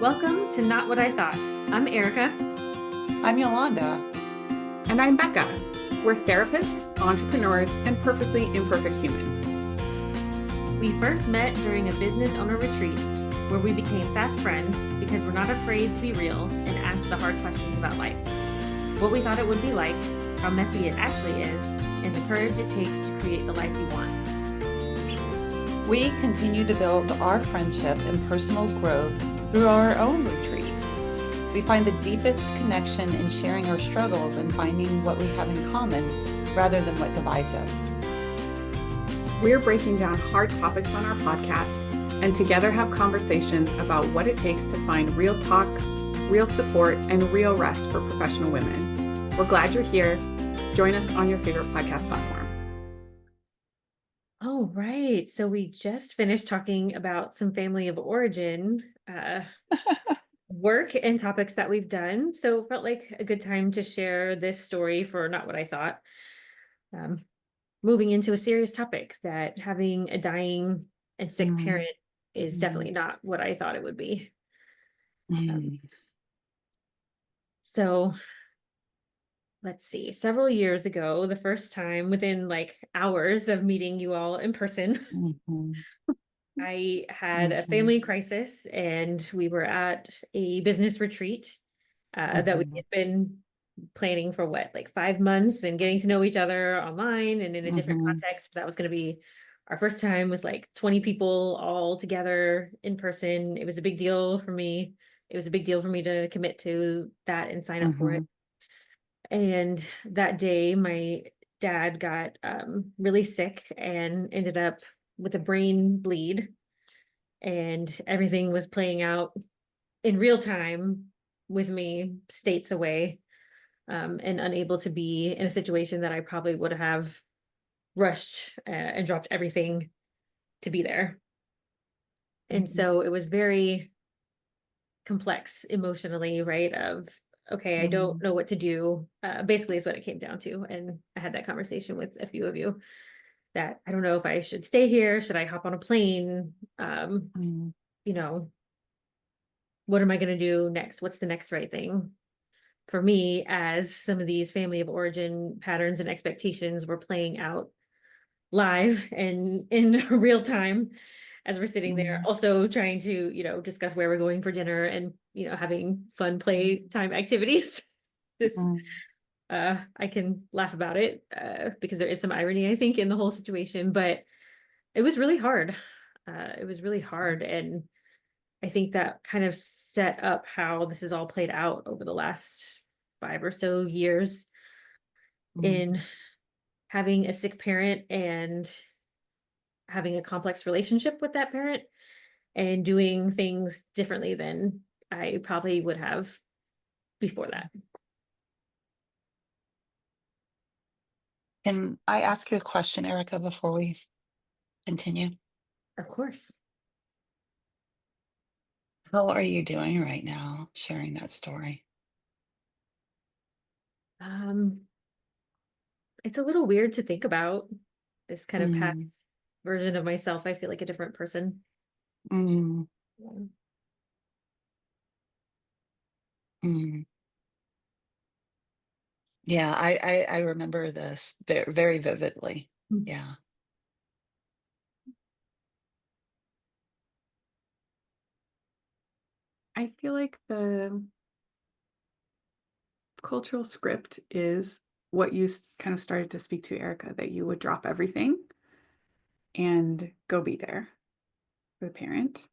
Welcome to Not What I Thought. I'm Erika. I'm Yolanda. And I'm Becca. We're therapists, entrepreneurs, and perfectly imperfect humans. We first met during a business owner retreat where we became fast friends because we're not afraid to be real and ask the hard questions about life. What we thought it would be like, how messy it actually is, and the courage it takes to create the life we want. We continue to build our friendship and personal growth through our own retreats. We find the deepest connection in sharing our struggles and finding what we have in common rather than what divides us. We're breaking down hard topics on our podcast and together have conversations about what it takes to find real talk, real support, and real rest for professional women. We're glad you're here. Join us on your favorite podcast platform. Oh, right. So we just finished talking about some family of origin work and topics that we've done. So it felt like a good time to share this story for Not What I Thought. Moving into a serious topic that having a dying and sick parent is definitely not what I thought it would be. So let's see, several years ago, the first time within like hours of meeting you all in person, I had a family crisis and we were at a business retreat that we had been planning for like 5 months and getting to know each other online and in a different context. That was going to be our first time with like 20 people all together in person. It was a big deal for me. It was a big deal for me to commit to that and sign up for it. And that day, my dad got really sick and ended up with a brain bleed, and everything was playing out in real time with me states away, and unable to be in a situation that I probably would have rushed and dropped everything to be there. And so it was very complex emotionally, right? Of, okay, I don't know what to do. Basically, is what it came down to. And I had that conversation with a few of you that I don't know if I should stay here. Should I hop on a plane? You know, what am I going to do next? What's the next right thing for me as some of these family of origin patterns and expectations were playing out live and in real time as we're sitting there, also trying to, discuss where we're going for dinner and, having fun playtime activities. This, I can laugh about it because there is some irony, I think, in the whole situation, but it was really hard. It was really hard. And I think that kind of set up how this has all played out over the last 5 or so years in having a sick parent and having a complex relationship with that parent and doing things differently than I probably would have before that. Can I ask you a question, Erika, before we continue? Of course. How are you doing right now, sharing that story? It's a little weird to think about this kind of past version of myself. I feel like a different person. Mm, Yeah. mm. Yeah, I remember this very, very vividly. Yeah. I feel like the cultural script is what you kind of started to speak to, Erika, that you would drop everything and go be there for the parent.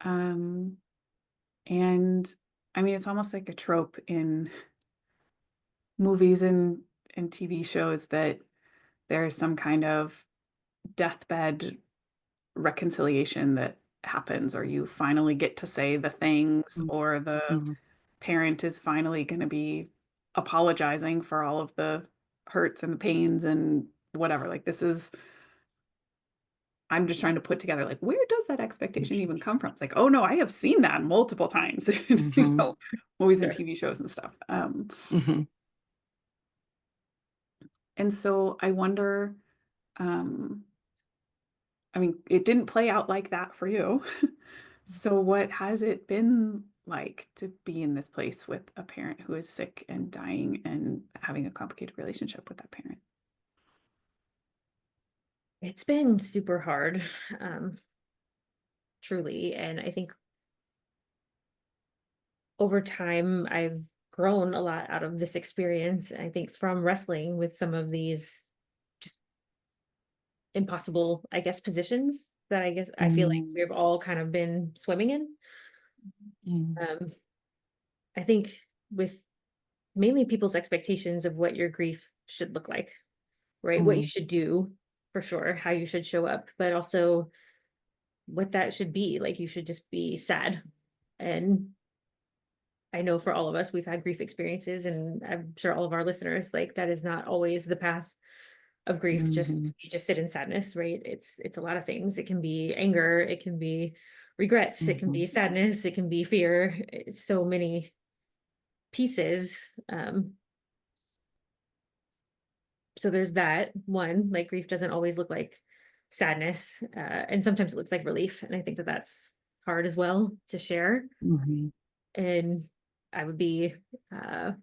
Um, and I mean, it's almost like a trope in movies and TV shows that there's some kind of deathbed reconciliation that happens, or you finally get to say the things, or the parent is finally going to be apologizing for all of the hurts and the pains and whatever. Like, this is, I'm just trying to put together, like, where does that expectation even come from? It's like, oh no, I have seen that multiple times, movies and TV shows and stuff. And so I wonder, I mean, it didn't play out like that for you. So what has it been like to be in this place with a parent who is sick and dying and having a complicated relationship with that parent? It's been super hard, um, truly. And I think over time, I've grown a lot out of this experience. I think from wrestling with some of these just impossible, I guess, positions that I guess I feel like Mm, we've all kind of been swimming in. mm, Um, I think with mainly people's expectations of what your grief should look like, right? What you mm, should do for sure, how you should show up, but also what that should be. Like you should just be sad. And I know for all of us, we've had grief experiences, and I'm sure all of our listeners, like that is not always the path of grief. Just mhm, you just sit in sadness, right? It's a lot of things. It can be anger, it can be regrets, it can be mhm, sadness, it can be fear. It's so many pieces. So there's that one, like grief doesn't always look like sadness, and sometimes it looks like relief, and I think that that's hard as well to share. mhm. And I would be uh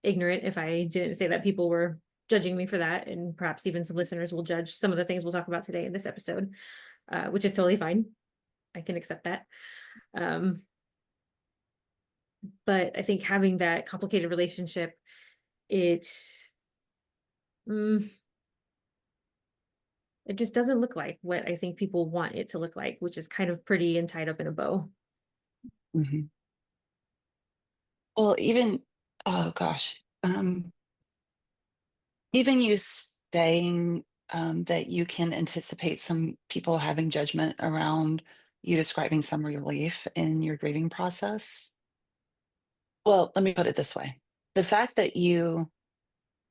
ignorant if I didn't say that people were judging me for that, and perhaps even some listeners will judge some of the things we'll talk about today in this episode, which is totally fine. I can accept that. Um, but I think having that complicated relationship, it mm, it just doesn't look like what I think people want it to look like, which is kind of pretty and tied up in a bow. Mhm. Well, even, oh gosh, even you saying that you can anticipate some people having judgment around you describing some relief in your grieving process. Well, let me put it this way. The fact that you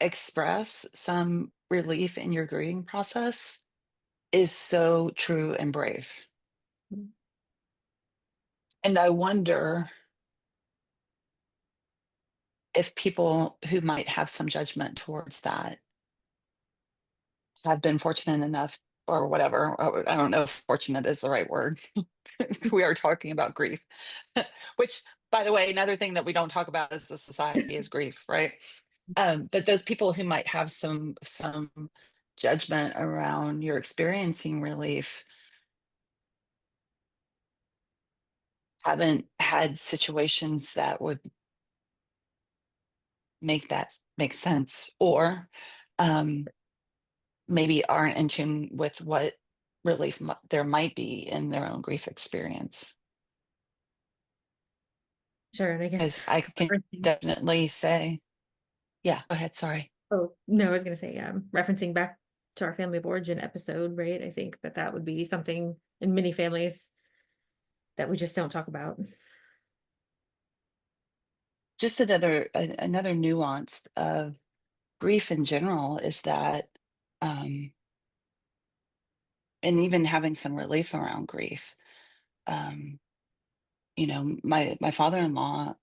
express some relief in your grieving process is so true and brave. And I wonder if people who might have some judgment towards that have been fortunate enough or whatever. I don't know if fortunate is the right word. We are talking about grief, which, by the way, another thing that we don't talk about as a society is grief, right? But those people who might have some judgment around your experiencing relief haven't had situations that would make that make sense, or um, maybe aren't in tune with what relief there might be in their own grief experience. Sure, and I Because guess I can referencing. definitely say, yeah, go ahead, sorry. Oh no, I was going to say, referencing back to our family of origin episode, right? I think that that would be something in many families that we just don't talk about. Just another nuance of grief in general is that, um, and even having some relief around grief. Um, my father-in-law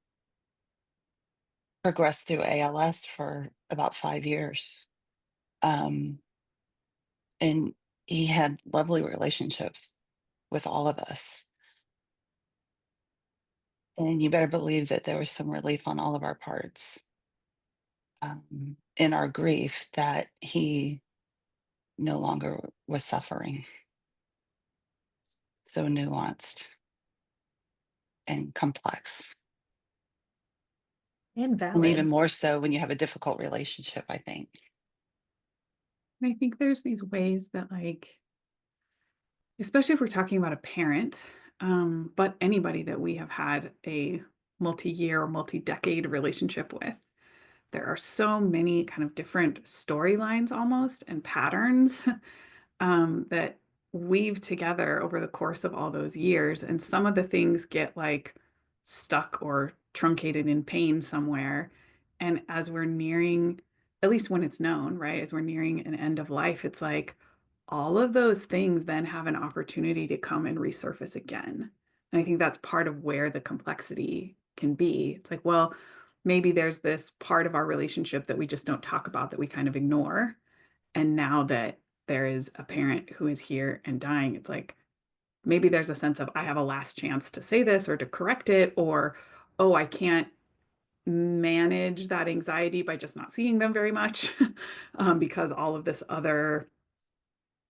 progressed through ALS for about 5 years, um, and he had lovely relationships with all of us. And you better believe that there was some relief on all of our parts, in our grief that he no longer was suffering. So nuanced and complex. And And even valid. more so when you have a difficult relationship, I think. And I think there's these ways that like, especially if we're talking about a parent, but anybody that we have had a multi-year or multi-decade relationship with, there are so many kind of different storylines almost and patterns that weave together over the course of all those years. And some of the things get like stuck or truncated in pain somewhere. And as we're nearing, at least when it's known, right, as we're nearing an end of life, it's like all of those things then have an opportunity to come and resurface again. And I think that's part of where the complexity can be. It's like, well, maybe there's this part of our relationship that we just don't talk about that we kind of ignore. And now that there is a parent who is here and dying, it's like maybe there's a sense of I have a last chance to say this or to correct it, or, oh, I can't manage that anxiety by just not seeing them very much because all of this other,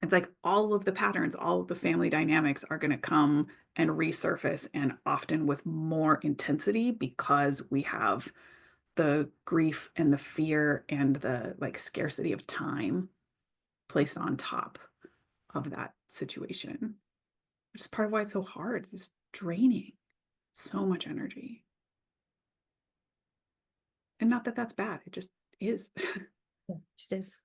it's like all of the patterns, all of the family dynamics are going to come and resurface, and often with more intensity because we have the grief and the fear and the like scarcity of time placed on top of that situation, which is part of why it's so hard. It's draining so much energy. And not that that's bad, it just is. Yeah, just is.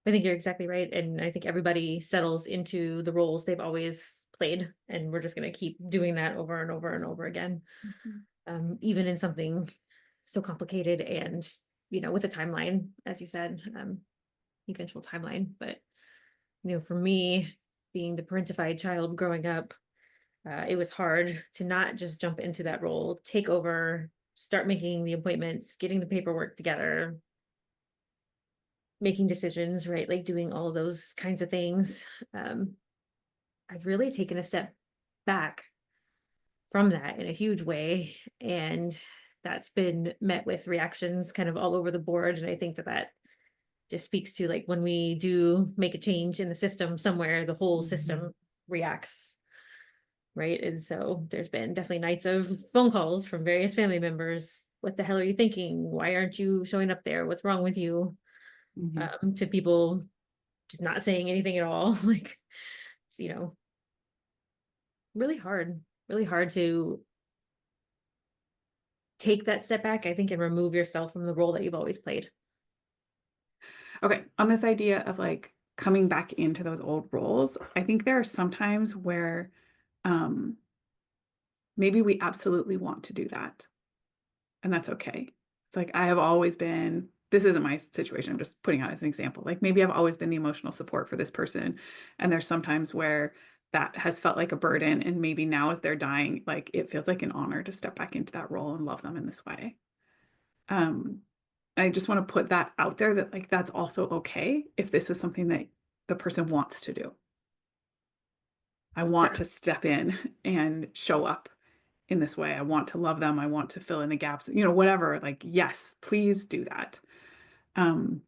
I think you're exactly right. And I think everybody settles into the roles they've always played. And we're just going to keep doing that over and over and over again. Even in something so complicated and, with a timeline, as you said, eventual timeline. But, for me, being the parentified child growing up, it was hard to not just jump into that role, take over, start making the appointments, getting the paperwork together, making decisions, right? Like doing all of those kinds of things. I've really taken a step back from that in a huge way. And that's been met with reactions kind of all over the board. And I think that that just speaks to like when we do make a change in the system somewhere, the whole system reacts. Right. And so there's been definitely nights of phone calls from various family members. What the hell are you thinking? Why aren't you showing up there? What's wrong with you? To people just not saying anything at all. Like, it's, really hard to take that step back, I think, and remove yourself from the role that you've always played. Okay, on this idea of like coming back into those old roles, I think there are some times where um, maybe we absolutely want to do that, and that's okay. It's like I have always been, this isn't my situation, I'm just putting out as an example. Like maybe I've always been the emotional support for this person, and there's sometimes where that has felt like a burden, and maybe now as they're dying, like it feels like an honor to step back into that role and love them in this way. Um, I just want to put that out there that like that's also okay if this is something that the person wants to do. I want Sure. to step in and show up in this way. I want to love them. I want to fill in the gaps, whatever. Like, yes, please do that. Um,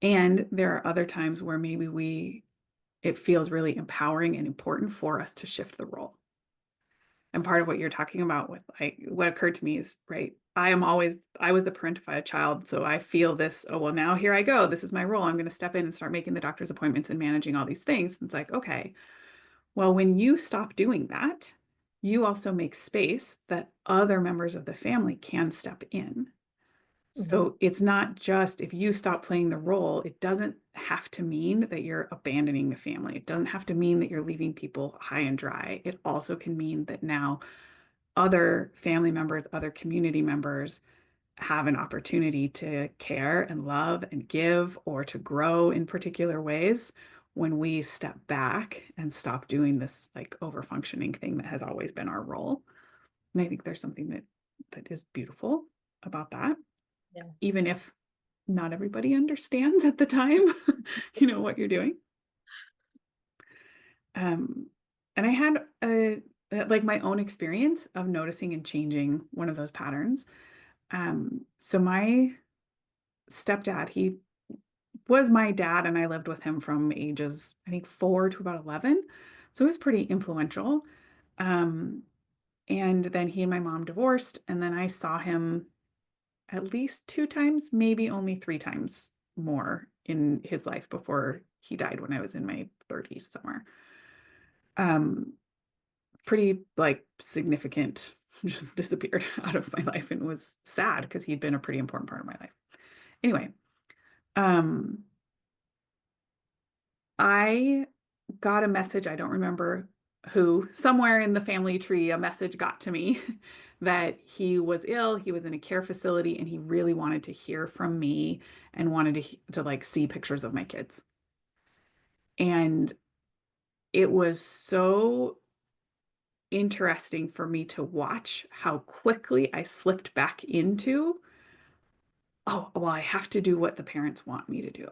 and there are other times where maybe it feels really empowering and important for us to shift the role. And part of what you're talking about with like what occurred to me is, right, I was the parentified child. So I feel this, oh, well, now here I go. This is my role. I'm going to step in and start making the doctor's appointments and managing all these things. It's like, okay, well, when you stop doing that, you also make space that other members of the family can step in. Mhm. So it's not just if you stop playing the role, it doesn't have to mean that you're abandoning the family. It doesn't have to mean that you're leaving people high and dry. It also can mean that now other family members, other community members have an opportunity to care and love and give or to grow in particular ways when we step back and stop doing this like over functioning thing that has always been our role. And I think there's something that is beautiful about that, Yeah. even if not everybody understands at the time, what you're doing. And I had like my own experience of noticing and changing one of those patterns. So my stepdad, he was my dad, and I lived with him from ages, I think, 4 to about 11. So it was pretty influential. Um, and then he and my mom divorced, and then I saw him at least 2 times, maybe only 3 times more in his life before he died when I was in my 30s somewhere. Um, Pretty like significant, just disappeared out of my life and was sad because he'd been a pretty important part of my life. Anyway, um, I got a message, I don't remember who, somewhere in the family tree, a message got to me that he was ill, he was in a care facility, and he really wanted to hear from me and wanted to like see pictures of my kids. And it was so interesting for me to watch how quickly I slipped back into, oh, well, I have to do what the parents want me to do.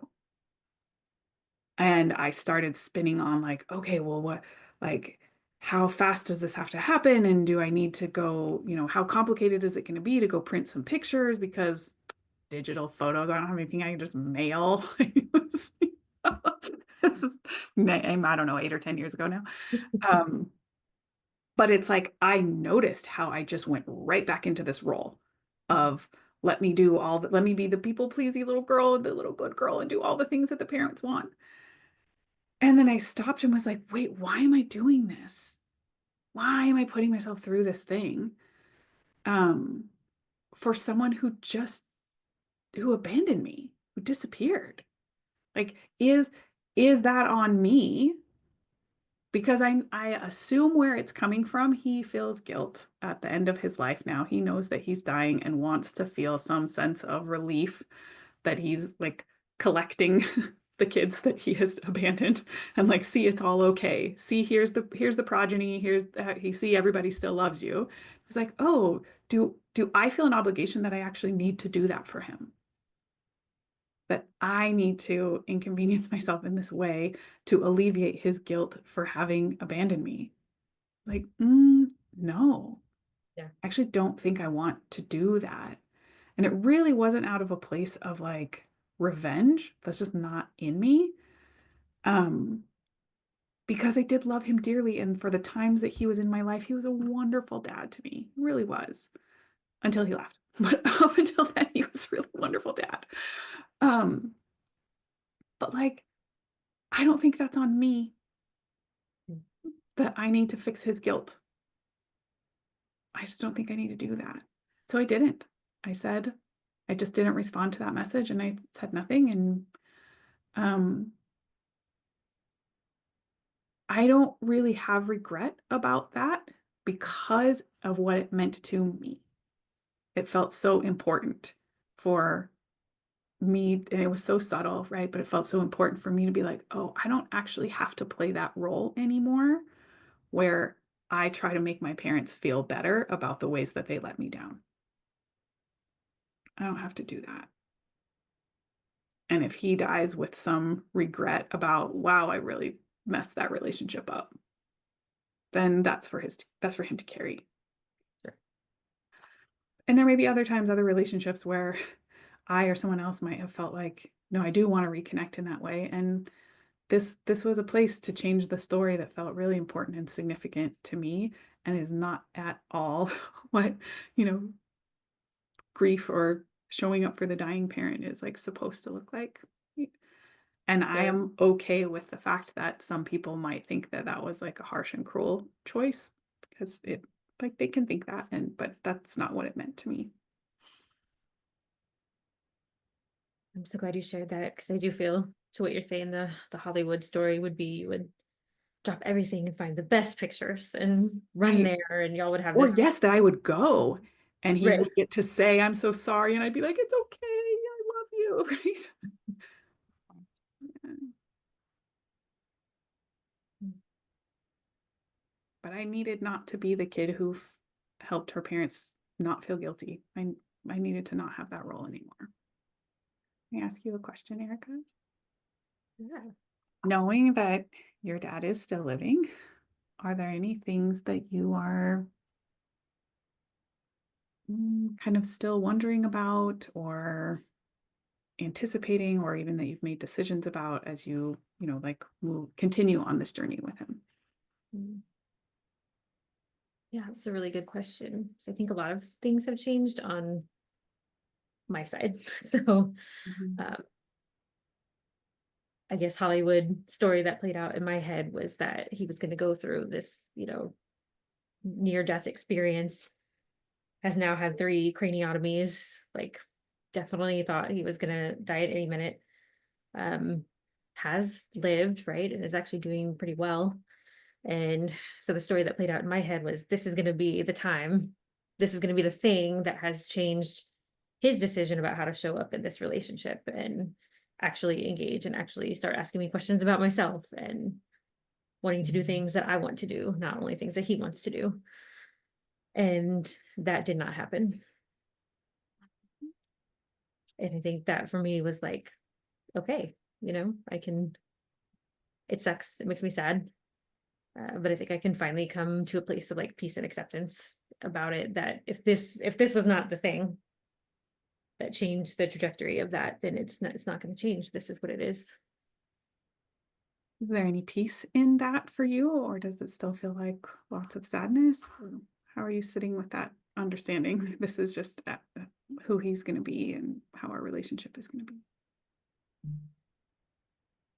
And I started spinning on like, okay, well, like, how fast does this have to happen? And do I need to go, how complicated is it going to be to go print some pictures? Because digital photos, I don't have anything I can just mail. This is, I don't know, 8 or 10 years ago now. Um, but it's like I noticed how I just went right back into this role of let me be the people pleasy little girl, the little good girl, and do all the things that the parents want. And then I stopped and was like, wait, why am I doing this? Why am I putting myself through this thing? Um, for someone who abandoned me, who disappeared. Like, is that on me? Because I assume where it's coming from, he feels guilt at the end of his life now. He knows that he's dying and wants to feel some sense of relief that he's like collecting the kids that he has abandoned and like, see, it's all okay. See, here's the progeny. He see everybody still loves you. He's like, oh, do I feel an obligation that I actually need to do that for him? That I need to inconvenience myself in this way to alleviate his guilt for having abandoned me. Like, no, Yeah. I actually don't think I want to do that. And it really wasn't out of a place of like revenge. That's just not in me. Um, because I did love him dearly. And for the times that he was in my life, he was a wonderful dad to me. He really was until he left. But up until then, he was really wonderful dad. Um, but like, I don't think that's on me that I need to fix his guilt. I just don't think I need to do that. So I didn't. I said, I just didn't respond to that message and I said nothing. And um, I don't really have regret about that because of what it meant to me. It felt so important for me, and it was so subtle, right? But it felt so important for me to be like, oh, I don't actually have to play that role anymore where I try to make my parents feel better about the ways that they let me down. I don't have to do that. And if he dies with some regret about, wow, I really messed that relationship up, then that's for him to carry. Sure. And there may be other times, other relationships where I or someone else might have felt like, no, I do want to reconnect in that way. And this was a place to change the story that felt really important and significant to me and is not at all what, you know, grief or showing up for the dying parent is like supposed to look like. And I Sure. am okay with the fact that some people might think that that was like a harsh and cruel choice because it like they can think that but that's not what it meant to me. I'm so glad you shared that because I do feel to what you're saying, the Hollywood story would be you would drop everything and find the best pictures and run Right. there and y'all would have Or this yes, that I would go and he right. would get to say, I'm so sorry. And I'd be like, it's okay. I love you. Right. But I needed not to be the kid who helped her parents not feel guilty. I needed to not have that role anymore. Can I ask you a question, Erica? Yeah. Knowing that your dad is still living, are there any things that you are kind of still wondering about or anticipating, or even that you've made decisions about as like continue on this journey with him? Mm. Yeah, it's a really good question. So I think a lot of things have changed on my side. So Mhm. um, I guess Hollywood story that played out in my head was that he was going to go through this, near death experience, has now had 3 craniotomies, like definitely thought he was going to die at any minute. Um, has lived, right, and is actually doing pretty well. And so the story that played out in my head was this is going to be the time. This is going to be the thing that has changed his decision about how to show up in this relationship and actually engage and actually start asking me questions about myself and wanting to do things that I want to do, not only things that he wants to do. And that did not happen. And I think that for me was like, okay, I can it sucks. It makes me sad. But I think I can finally come to a place of like peace and acceptance about it, that if this was not the thing that changed the trajectory of that, then it's not going to change. This is what it is. Is there any peace in that for you, or does it still feel like lots of sadness? Or how are you sitting with that understanding? This is just who he's going to be and how our relationship is going to be.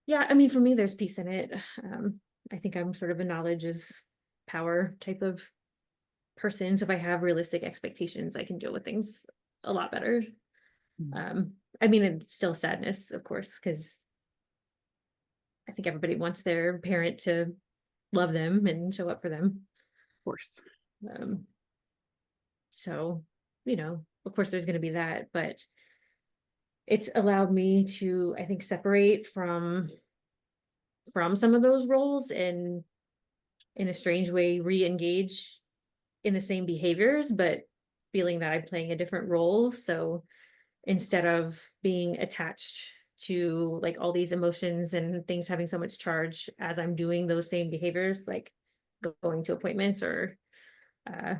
Yeah, I mean, for me, there's peace in it. I think I'm sort of a knowledge is power type of person. So if I have realistic expectations, I can deal with things a lot better. Mm. I mean, it's still sadness, of course, because I think everybody wants their parent to love them and show up for them. Of course. Um, so, of course, there's going to be that, but it's allowed me to, I think, separate from some of those roles and in a strange way re-engage in the same behaviors, but feeling that I'm playing a different role. So instead of being attached to like all these emotions and things having so much charge as I'm doing those same behaviors, like going to appointments or uh,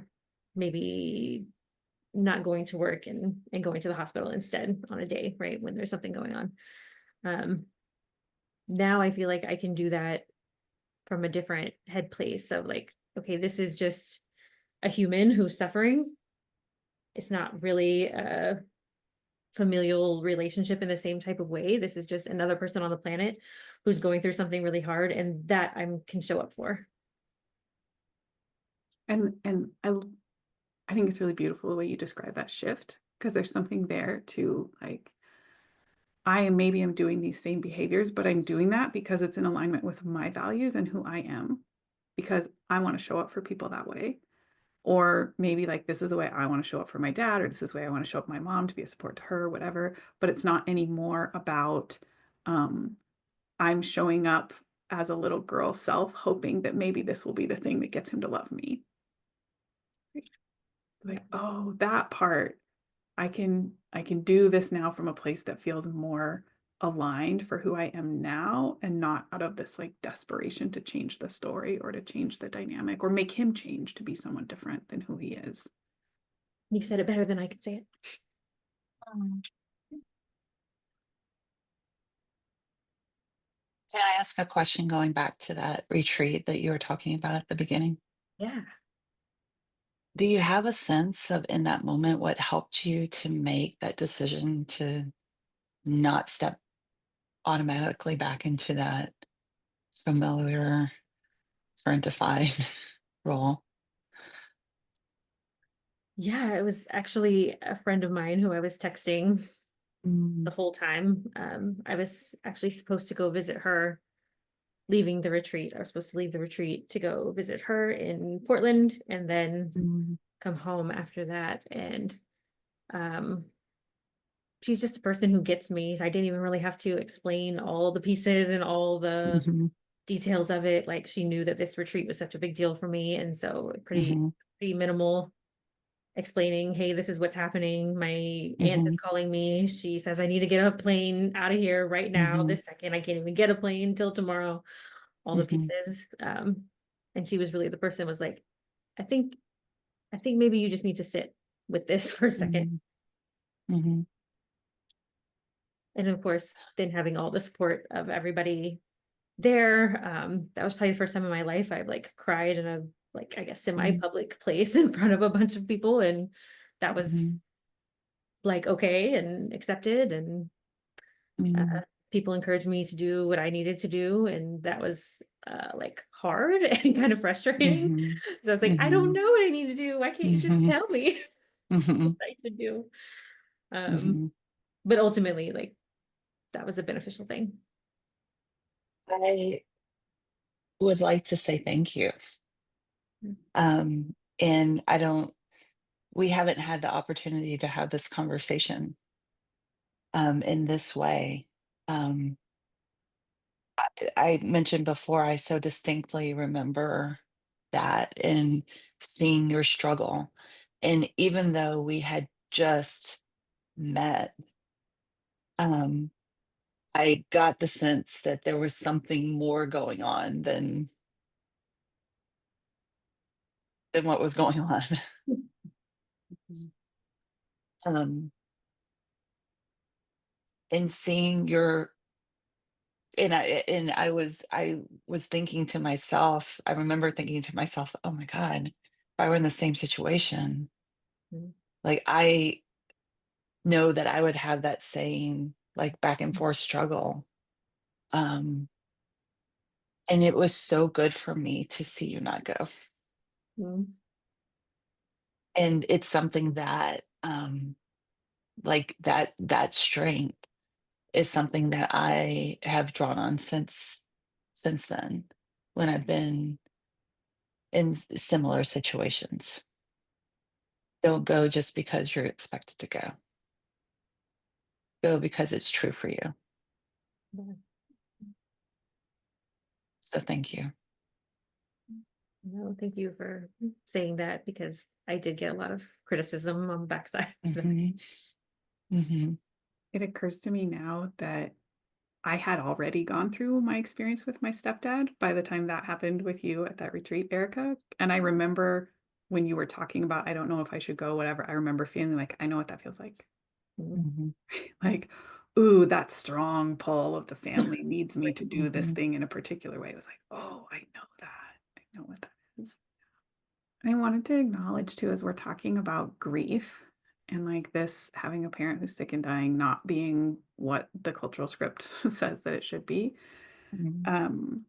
maybe not going to work and going to the hospital instead on a day, right, when there's something going on. Um, Now I feel like I can do that from a different head place of like, okay, this is just a human who's suffering. It's not really a familial relationship in the same type of way. This is just another person on the planet who's going through something really hard, and that I can show up for. And I think it's really beautiful the way you describe that shift, because there's something there to like, maybe I'm doing these same behaviors, but I'm doing that because it's in alignment with my values and who I am, because I want to show up for people that way. Or maybe like this is the way I want to show up for my dad, or this is the way I want to show up for my mom to be a support to her, whatever. But it's not anymore about um, I'm showing up as a little girl self, hoping that maybe this will be the thing that gets him to love me. Like, oh, that part, I can do this now from a place that feels more aligned for who I am now, and not out of this like desperation to change the story or to change the dynamic or make him change to be someone different than who he is. You said it better than I could say it. Um, Can I ask a question going back to that retreat that you were talking about at the beginning? Yeah. Do you have a sense of in that moment what helped you to make that decision to not step automatically back into that familiar, frientified role? Yeah, it was actually a friend of mine who I was texting the Mm, whole time. I was actually supposed to go visit her leaving the retreat. I was supposed to leave the retreat to go visit her in Portland and then mm, come home after that. And um, she's just a person who gets me. I didn't even really have to explain all the pieces and all the mhm, details of it. Like she knew that this retreat was such a big deal for me. And so mhm, pretty minimal explaining, hey, this is what's happening. My aunt is mhm, calling me. She says I need to get a plane out of here right now, mhm, this second. I can't even get a plane till tomorrow. All the mhm, pieces. And she was really the person was like, I think, I think maybe you just need to sit with this for a second. mhm, mhm, And of course, then having all the support of everybody there. That was probably the first time in my life I've like cried in a like I guess mhm, semi-public place in front of a bunch of people. And that was mhm, like okay and accepted. And uh, mhm, people encouraged me to do what I needed to do. And that was like hard and kind of frustrating. mhm, So I was like, I don't mhm, know what I need to do. Why can't you just mhm, tell me what mhm, I should do? Um, mhm. but ultimately, like that was a beneficial thing. I would like to say thank you. Mm. And I don't, we haven't had the opportunity to have this conversation in this way. Um, I mentioned before, I so distinctly remember that and seeing your struggle. And even though we had just met, um, I got the sense that there was something more going on than what was going on. Mhm. Um, and seeing your and I was thinking to myself, I remember thinking to myself, oh my God, if I were in the same situation, Mhm. like I know that I would have that same like back and forth struggle. Um, and it was so good for me to see you not go. Mhm. And it's something that like that strength is something that I have drawn on since then when I've been in similar situations. Don't go just because you're expected to go. Go because it's true for you. Yeah. So thank you. No, thank you for saying that because I did get a lot of criticism on the backside of that. Hmm. Hmm. It occurs to me now that I had already gone through my experience with my stepdad by the time that happened with you at that retreat, Erica. And I remember when you were talking about, I don't know if I should go, whatever, I remember feeling like, I know what that feels like. Mhm. Hmm. Like, ooh, that strong pull of the family needs me to do this Hmm. thing in a particular way. It was like, oh, I know that. I know what that is. I wanted to acknowledge too, as we're talking about grief and like this having a parent who's sick and dying not being what the cultural script says that it should be, Hmm. um,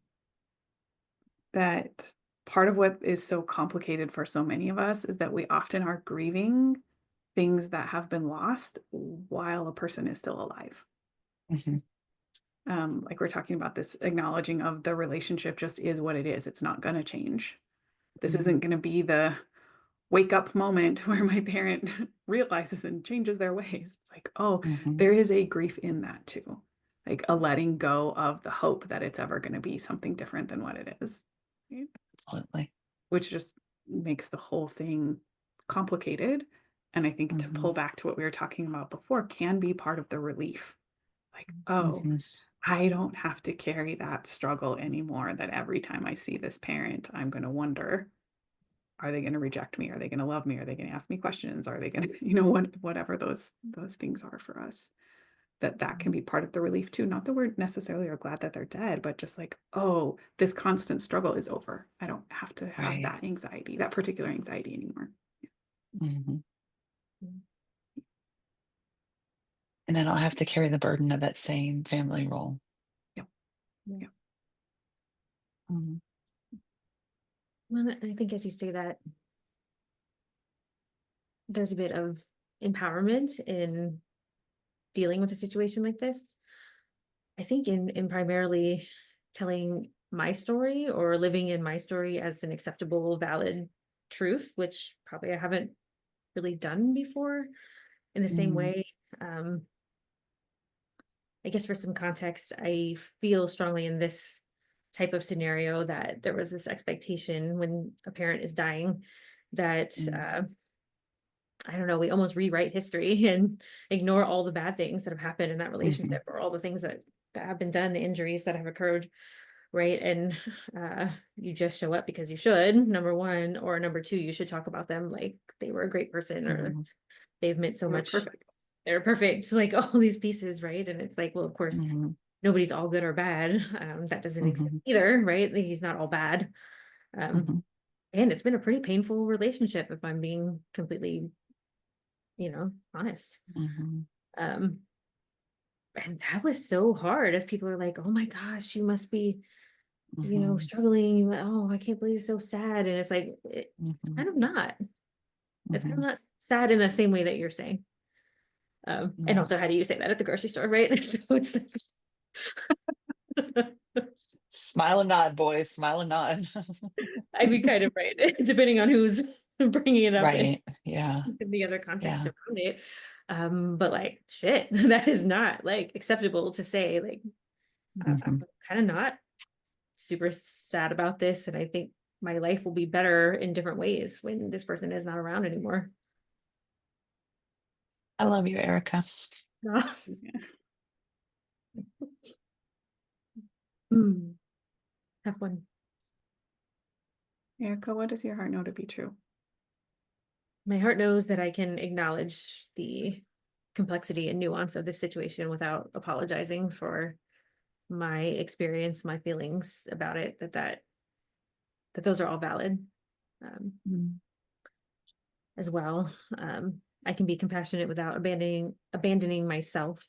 that part of what is so complicated for so many of us is that we often are grieving things that have been lost while a person is still alive. Hmm. Like we're talking about this acknowledging of the relationship just is what it is. It's not going to change. This isn't going to be the wake up moment where my parent realizes and changes their ways. It's like, oh, Hmm. there is a grief in that too. Like a letting go of the hope that it's ever going to be something different than what it is. Right? Absolutely. Which just makes the whole thing complicated. And I think to Hmm. pull back to what we were talking about before can be part of the relief. Like, oh, Hmm. I don't have to carry that struggle anymore. That every time I see this parent, I'm going to wonder, are they going to reject me? Are they going to love me? Are they going to ask me questions? Are they going to, whatever those things are for us, that can be part of the relief too. Not that we're necessarily are glad that they're dead, but just like, oh, this constant struggle is over. I don't have to have Right. that anxiety, that particular anxiety anymore. Hmm. Mhm. And I don't have to carry the burden of that same family role. Yep. Yeah. Yep. Hmm. Well, I think as you say that, there's a bit of empowerment in dealing with a situation like this. I think in primarily telling my story or living in my story as an acceptable, valid truth, which probably I haven't really done before in the same Hmm. way. I guess for some context, I feel strongly in this type of scenario that there was this expectation when a parent is dying that I don't know, we almost rewrite history and ignore all the bad things that have happened in that Hmm. relationship or all the things that have been done, the injuries that have occurred, right? And you just show up because you should, number one, or number two, you should talk about them like they were a great person or Hmm. they've meant so They were much. perfect. They're perfect, like all these pieces, right? And it's like, well, of course, Hmm. nobody's all good or bad. That doesn't exist Hmm. either, right? Like, he's not all bad. Um, Hmm. and it's been a pretty painful relationship, if I'm being completely, honest. Hmm. Um, and that was so hard as people are like, oh my gosh, you must be, Hmm. struggling. Oh, I can't believe it's so sad. And it's like, it's Hmm. kind of not. It's kind Hmm. of not sad in the same way that you're saying. And Hmm. also, how do you say that at the grocery store, right? So it's like, Smile and nod, boys. Smile and nod. I'd be kind of right, depending on who's bringing it up Right. Yeah. in the other context Yeah. around it. But like, shit, that is not like acceptable to say. Like, I'm Hmm. kind of not super sad about this, and I think my life will be better in different ways when this person is not around anymore. I love you, Erica. Yeah. Mm, tough one. Erica, what does your heart know to be true? My heart knows that I can acknowledge the complexity and nuance of this situation without apologizing for my experience, my feelings about it, that those are all valid. Mm. As well. I can be compassionate without abandoning myself.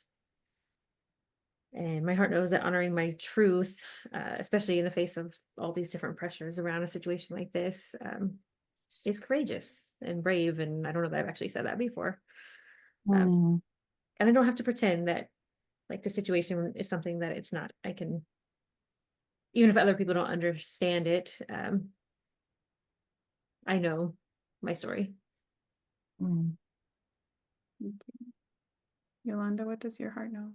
And my heart knows that honoring my truth, especially in the face of all these different pressures around a situation like this, is courageous and brave. And I don't know that I've actually said that before. Um, Mm. and I don't have to pretend that like the situation is something that it's not. I can, even if other people don't understand it, I know my story. Mm. Yolanda, what does your heart know?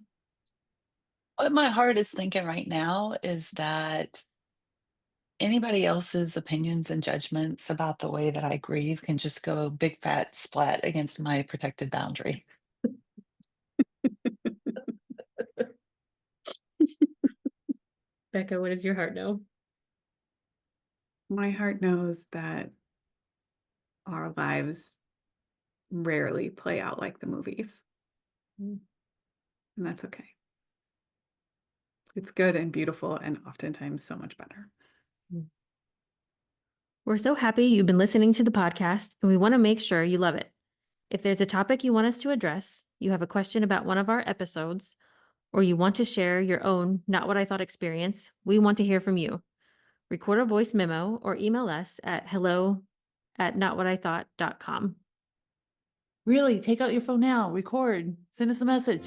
What my heart is thinking right now is that anybody else's opinions and judgments about the way that I grieve can just go big fat splat against my protected boundary. Becca, what does your heart know? My heart knows that our lives rarely play out like the movies, Mm. and that's okay. It's good and beautiful and oftentimes so much better. We're so happy you've been listening to the podcast, and we want to make sure you love it. If there's a topic you want us to address, you have a question about one of our episodes, or you want to share your own Not What I Thought experience, we want to hear from you. Record a voice memo or email us at hello@notwhatithought.com. Really, take out your phone now, record, send us a message.